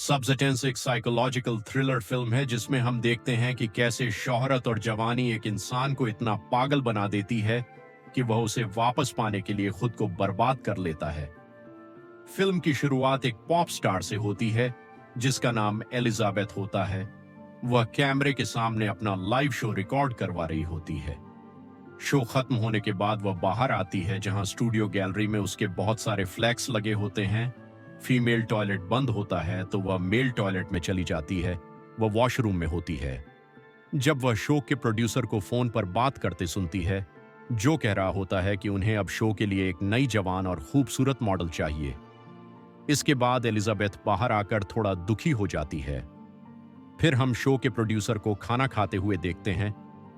Substance एक psychological thriller film है जिसमें हम देखते हैं कि कैसे शोहरत और जवानी एक इंसान को इतना पागल बना देती है कि वह उसे वापस पाने के लिए खुद को बर्बाद कर लेता है। फिल्म की शुरुआत एक पॉप स्टार से होती है जिसका नाम एलिजाबेथ होता है। वह कैमरे के सामने अपना लाइव शो रिकॉर्ड करवा रही होती है। शो खत्म होने के बाद वह बाहर आती है जहां स्टूडियो गैलरी में उसके बहुत सारे फ्लैक्स लगे होते हैं। फीमेल टॉयलेट बंद होता है तो वह मेल टॉयलेट में चली जाती है। वह वॉशरूम में होती है जब वह शो के प्रोड्यूसर को फोन पर बात करते सुनती है, जो कह रहा होता है कि उन्हें अब शो के लिए एक नई जवान और खूबसूरत मॉडल चाहिए। इसके बाद एलिजाबेथ बाहर आकर थोड़ा दुखी हो जाती है। फिर हम शो के प्रोड्यूसर को खाना खाते हुए देखते हैं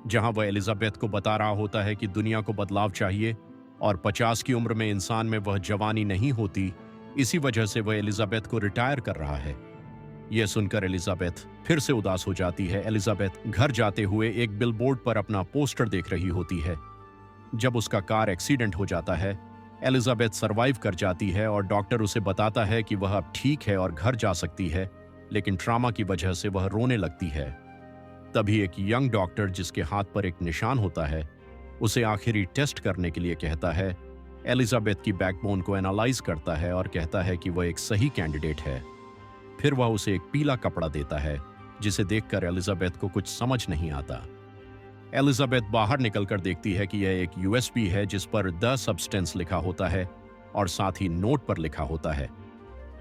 जहां वह एलिजाबेथ को बता रहा होता है कि दुनिया को बदलाव चाहिए और 50 की उम्र में इंसान में वह जवानी नहीं होती, इसी वजह से वह एलिजाबेथ को रिटायर कर रहा है। यह सुनकर एलिजाबेथ फिर से उदास हो जाती है। एलिजाबेथ घर जाते हुए एक बिलबोर्ड पर अपना पोस्टर देख रही होती है। जब उसका कार एक्सीडेंट हो जाता है, एलिजाबेथ सरवाइव कर जाती है और डॉक्टर उसे बताता है कि वह अब ठीक है और घर जा सकती है, लेकिन ट्रॉमा की वजह से वह रोने लगती है। तभी एक यंग डॉक्टर जिसके हाथ पर एक निशान होता है उसे आखिरी टेस्ट करने के लिए कहता है। एलिजाबेथ की बैकबोन को एनालाइज करता है और कहता है कि वह एक सही कैंडिडेट है। फिर वह उसे एक पीला कपड़ा देता है जिसे देखकर एलिजाबेथ को कुछ समझ नहीं आता। एलिजाबेथ बाहर निकलकर देखती है कि यह एक यूएसबी है जिस पर द सब्सटेंस लिखा होता है और साथ ही नोट पर लिखा होता है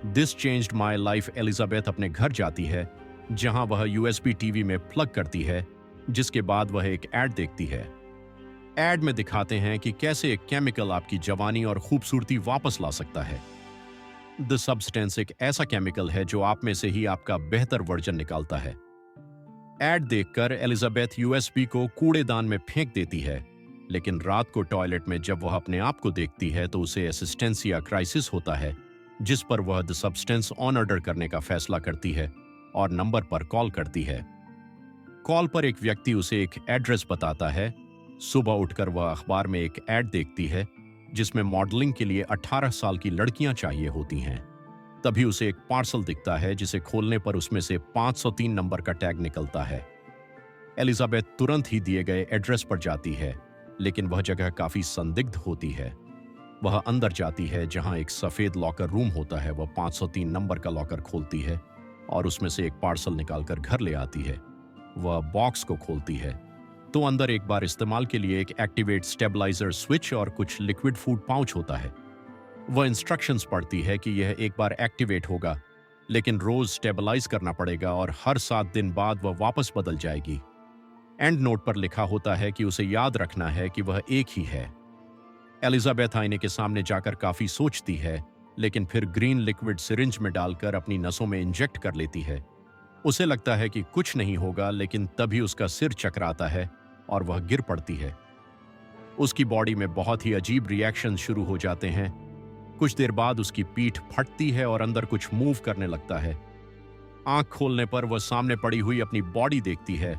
this changed my life. Elizabeth अपने घर जाती है जहां वह यूएसबी टीवी में प्लग करती है, जिसके बाद वह एक एड देखती है। एड में दिखाते हैं कि कैसे एक केमिकल आपकी जवानी और खूबसूरती वापस ला सकता है। द सब्सटेंस एक ऐसा केमिकल है जो आप में से ही आपका बेहतर वर्जन निकालता है। एड देखकर एलिजाबेथ यूएसबी को कूड़ेदान में फेंक देती है, लेकिन रात को टॉयलेट में जब वह अपने आप को देखती है तो उसे एसिस्टेंसिया क्राइसिस होता है, जिस पर वह द सब्सटेंस ऑन ऑर्डर करने का फैसला करती है और नंबर पर कॉल करती है। कॉल पर एक व्यक्ति उसे एक एड्रेस बताता है। सुबह उठकर वह अखबार में एक एड देखती है जिसमें मॉडलिंग के लिए 18 साल की लड़कियां चाहिए होती हैं। तभी उसे एक पार्सल दिखता है जिसे खोलने पर उसमें से 503 नंबर का टैग निकलता है। एलिजाबेथ तुरंत ही दिए गए एड्रेस पर जाती है, लेकिन वह जगह काफी संदिग्ध होती है। वह अंदर जाती है जहां एक सफेद लॉकर रूम होता है। वह 503 नंबर का लॉकर खोलती है और उसमें से एक पार्सल निकालकर घर ले आती है। वह बॉक्स को खोलती है तो अंदर एक बार इस्तेमाल के लिए एक एक्टिवेट स्टेबलाइजर स्विच और कुछ लिक्विड फूड पाउच होता है। वह इंस्ट्रक्शंस पढ़ती है कि यह एक बार एक्टिवेट होगा, लेकिन रोज स्टेबलाइज करना पड़ेगा और हर 7 दिन बाद वह वापस बदल जाएगी। एंड नोट पर लिखा होता है कि उसे याद रखना है कि वह एक ही है। एलिजाबेथ आईने के सामने जाकर काफी सोचती है, लेकिन फिर ग्रीन लिक्विड सिरिंज में डालकर अपनी नसों में इंजेक्ट कर लेती है। उसे लगता है कि कुछ नहीं होगा, लेकिन तभी उसका सिर चकराता है और वह गिर पड़ती है। उसकी बॉडी में बहुत ही अजीब रिएक्शन शुरू हो जाते हैं। कुछ देर बाद उसकी पीठ फटती है और अंदर कुछ मूव करने लगता है। आंख खोलने पर वह सामने पड़ी हुई अपनी बॉडी देखती है।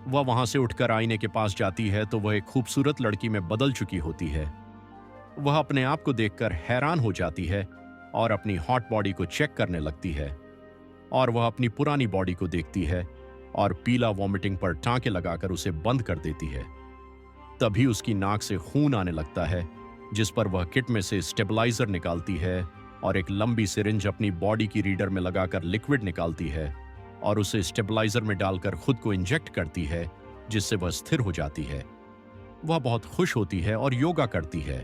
वह वहां से उठकर आईने के पास जाती है तो वह एक खूबसूरत लड़की में बदल चुकी होती है। वह अपने आप को देखकर हैरान हो जाती है और अपनी हॉट बॉडी को चेक करने लगती है और वह अपनी पुरानी बॉडी को देखती है और पीला वॉमिटिंग पर टांके लगाकर उसे बंद कर देती है। तभी उसकी नाक से खून आने लगता है, जिस पर वह किट में से स्टेबलाइजर निकालती है और एक लंबी सिरिंज अपनी बॉडी की रीडर में लगाकर लिक्विड निकालती है और उसे स्टेबलाइजर में डालकर खुद को इंजेक्ट करती है, जिससे वह स्थिर हो जाती है। वह बहुत खुश होती है और योगा करती है।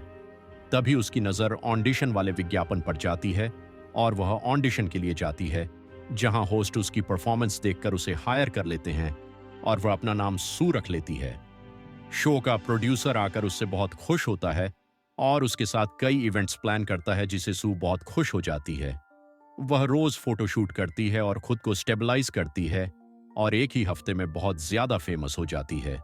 तभी उसकी नजर ऑडिशन वाले विज्ञापन पर जाती है और वह ऑडिशन के लिए जाती है, जहां होस्ट उसकी परफॉर्मेंस देखकर उसे हायर कर लेते हैं और वह अपना नाम सू रख लेती है। शो का प्रोड्यूसर आकर उससे बहुत खुश होता है और उसके साथ कई इवेंट्स प्लान करता है, जिसे सू बहुत खुश हो जाती है। वह रोज फोटोशूट करती है और खुद को स्टेबलाइज करती है और एक ही हफ्ते में बहुत ज्यादा फेमस हो जाती है।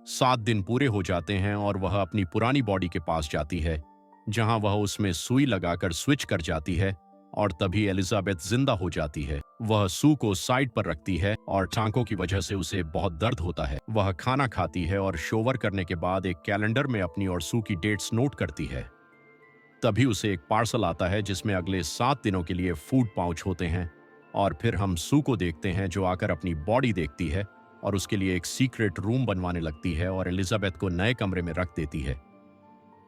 7 दिन पूरे हो जाते हैं और वह अपनी पुरानी बॉडी के पास जाती है, जहां वह उसमें सुई लगाकर स्विच कर जाती है और तभी एलिजाबेथ जिंदा हो जाती है। वह सू को साइड पर रखती है और टांकों की वजह से उसे बहुत दर्द होता है। वह खाना खाती है और शोवर करने के बाद एक कैलेंडर में अपनी और सू की डेट्स नोट करती है। तभी उसे एक पार्सल आता है जिसमें अगले 7 दिनों के लिए फूड पाउच होते हैं। और फिर हम सू को देखते हैं जो आकर अपनी बॉडी देखती है और उसके लिए एक सीक्रेट रूम बनवाने लगती है और एलिजाबेथ को नए कमरे में रख देती है।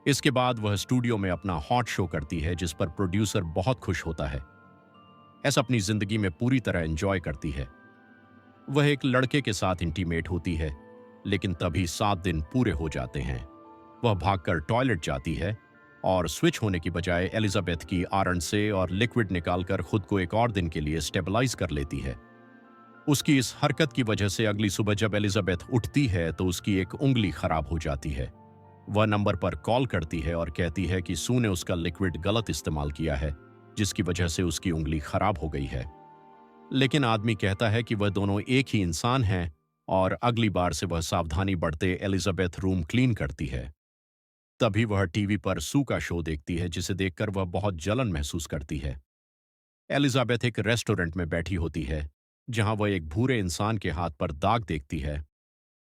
इसके बाद वह स्टूडियो में अपना हॉट शो करती है जिस पर प्रोड्यूसर बहुत खुश होता है। एस अपनी जिंदगी में पूरी तरह एंजॉय करती है। वह एक लड़के के साथ इंटीमेट होती है, लेकिन तभी 7 दिन पूरे हो जाते हैं। वह भागकर टॉयलेट जाती है और स्विच होने की बजाय एलिजाबेथ की आरण से और लिक्विड निकालकर खुद को एक और दिन के लिए स्टेबलाइज कर लेती है। उसकी इस हरकत की वजह से अगली सुबह जब एलिजाबेथ उठती है तो उसकी एक उंगली खराब हो जाती है। वह नंबर पर कॉल करती है और कहती है कि सू ने उसका लिक्विड गलत इस्तेमाल किया है, जिसकी वजह से उसकी उंगली खराब हो गई है। लेकिन आदमी कहता है कि वह दोनों एक ही इंसान हैं और अगली बार से वह सावधानी बरते एलिजाबेथ रूम क्लीन करती है। तभी वह टीवी पर सू का शो देखती है जिसे देखकर वह बहुत जलन महसूस करती है। एलिजाबेथ एक रेस्टोरेंट में बैठी होती है जहां वह एक भूरे इंसान के हाथ पर दाग देखती है।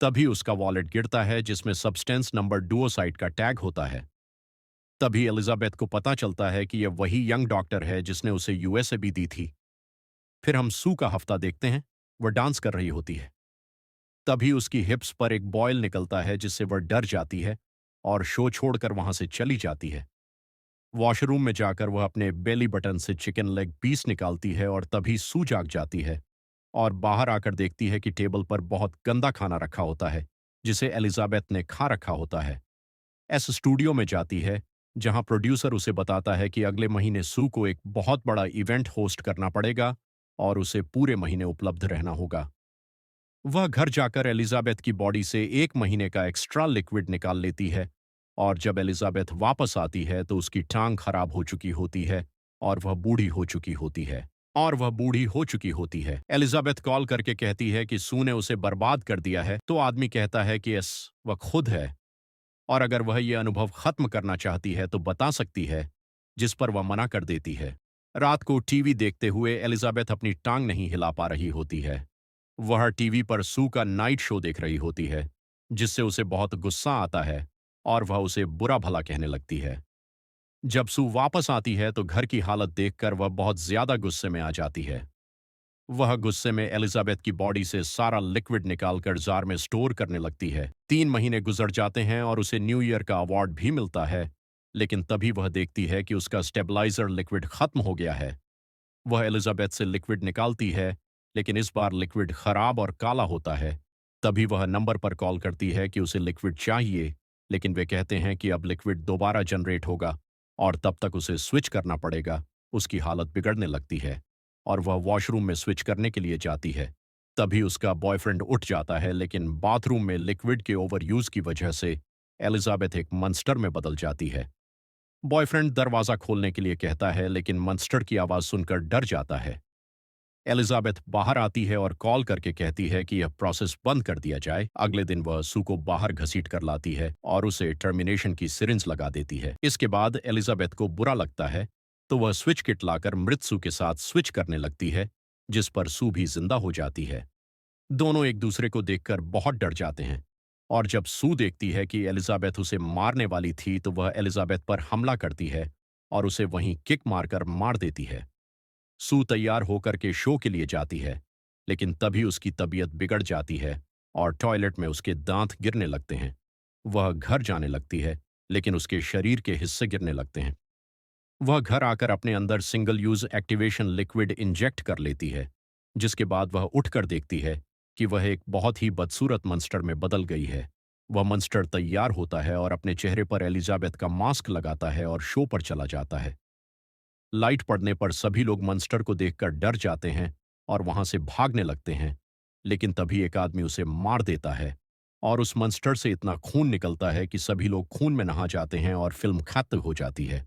तभी उसका वॉलेट गिरता है जिसमें सब्सटेंस नंबर डुओसाइड का टैग होता है। तभी एलिजाबेथ को पता चलता है कि यह वही यंग डॉक्टर है जिसने उसे यूएसए भी दी थी। फिर हम सू का हफ्ता देखते हैं। वह डांस कर रही होती है। तभी उसकी हिप्स पर एक बॉयल निकलता है जिससे वह डर जाती है और शो छोड़कर वहां से चली जाती है। वॉशरूम में जाकर वह अपने बेली बटन से चिकन लेग पीस निकालती है और तभी सू जाग जाती है और बाहर आकर देखती है कि टेबल पर बहुत गंदा खाना रखा होता है जिसे एलिजाबेथ ने खा रखा होता है। एस स्टूडियो में जाती है जहां प्रोड्यूसर उसे बताता है कि अगले महीने सू को एक बहुत बड़ा इवेंट होस्ट करना पड़ेगा और उसे पूरे महीने उपलब्ध रहना होगा। वह घर जाकर एलिजाबेथ की बॉडी से 1 महीने का एक्स्ट्रा लिक्विड निकाल लेती है और जब एलिजाबेथ वापस आती है तो उसकी टांग खराब हो चुकी होती है और वह बूढ़ी हो चुकी होती है। एलिजाबेथ कॉल करके कहती है कि सू ने उसे बर्बाद कर दिया है तो आदमी कहता है कि यस, वह खुद है और अगर वह यह अनुभव खत्म करना चाहती है तो बता सकती है, जिस पर वह मना कर देती है। रात को टीवी देखते हुए एलिजाबेथ अपनी टांग नहीं हिला पा रही होती है। वह टीवी पर सू का नाइट शो देख रही होती है जिससे उसे बहुत गुस्सा आता है और वह उसे बुरा भला कहने लगती है। जब सू वापस आती है तो घर की हालत देखकर वह बहुत ज्यादा गुस्से में आ जाती है। वह गुस्से में एलिजाबेथ की बॉडी से सारा लिक्विड निकालकर जार में स्टोर करने लगती है। 3 महीने गुजर जाते हैं और उसे न्यू ईयर का अवार्ड भी मिलता है, लेकिन तभी वह देखती है कि उसका स्टेबलाइजर लिक्विड खत्म हो गया है। वह एलिजाबेथ से लिक्विड निकालती है, लेकिन इस बार लिक्विड खराब और काला होता है। तभी वह नंबर पर कॉल करती है कि उसे लिक्विड चाहिए, लेकिन वे कहते हैं कि अब लिक्विड दोबारा जनरेट होगा और तब तक उसे स्विच करना पड़ेगा। उसकी हालत बिगड़ने लगती है और वह वॉशरूम में स्विच करने के लिए जाती है। तभी उसका बॉयफ्रेंड उठ जाता है, लेकिन बाथरूम में लिक्विड के ओवर यूज की वजह से एलिजाबेथ एक मंस्टर में बदल जाती है। बॉयफ्रेंड दरवाजा खोलने के लिए कहता है, लेकिन मंस्टर की आवाज सुनकर डर जाता है। एलिजाबेथ बाहर आती है और कॉल करके कहती है कि यह प्रोसेस बंद कर दिया जाए। अगले दिन वह सू को बाहर घसीट कर लाती है और उसे टर्मिनेशन की सिरिंज लगा देती है। इसके बाद एलिजाबेथ को बुरा लगता है तो वह स्विच किट लाकर मृत सू के साथ स्विच करने लगती है, जिस पर सू भी जिंदा हो जाती है। दोनों एक दूसरे को देखकर बहुत डर जाते हैं और जब सू देखती है कि एलिजाबेथ उसे मारने वाली थी तो वह एलिजाबेथ पर हमला करती है और उसे वहीं किक मारकर मार देती है। सू तैयार होकर के शो के लिए जाती है, लेकिन तभी उसकी तबीयत बिगड़ जाती है और टॉयलेट में उसके दांत गिरने लगते हैं। वह घर जाने लगती है, लेकिन उसके शरीर के हिस्से गिरने लगते हैं। वह घर आकर अपने अंदर single use activation liquid inject कर लेती है, जिसके बाद वह उठकर देखती है कि वह एक बहुत ही बदसूरत मंस्टर में बदल गई है। वह मंस्टर तैयार होता है और अपने चेहरे पर एलिजाबेथ का मास्क लगाता है और शो पर चला जाता है। लाइट पड़ने पर सभी लोग मंस्टर को देखकर डर जाते हैं और वहां से भागने लगते हैं, लेकिन तभी एक आदमी उसे मार देता है और उस मंस्टर से इतना खून निकलता है कि सभी लोग खून में नहा जाते हैं और फिल्म खत्म हो जाती है।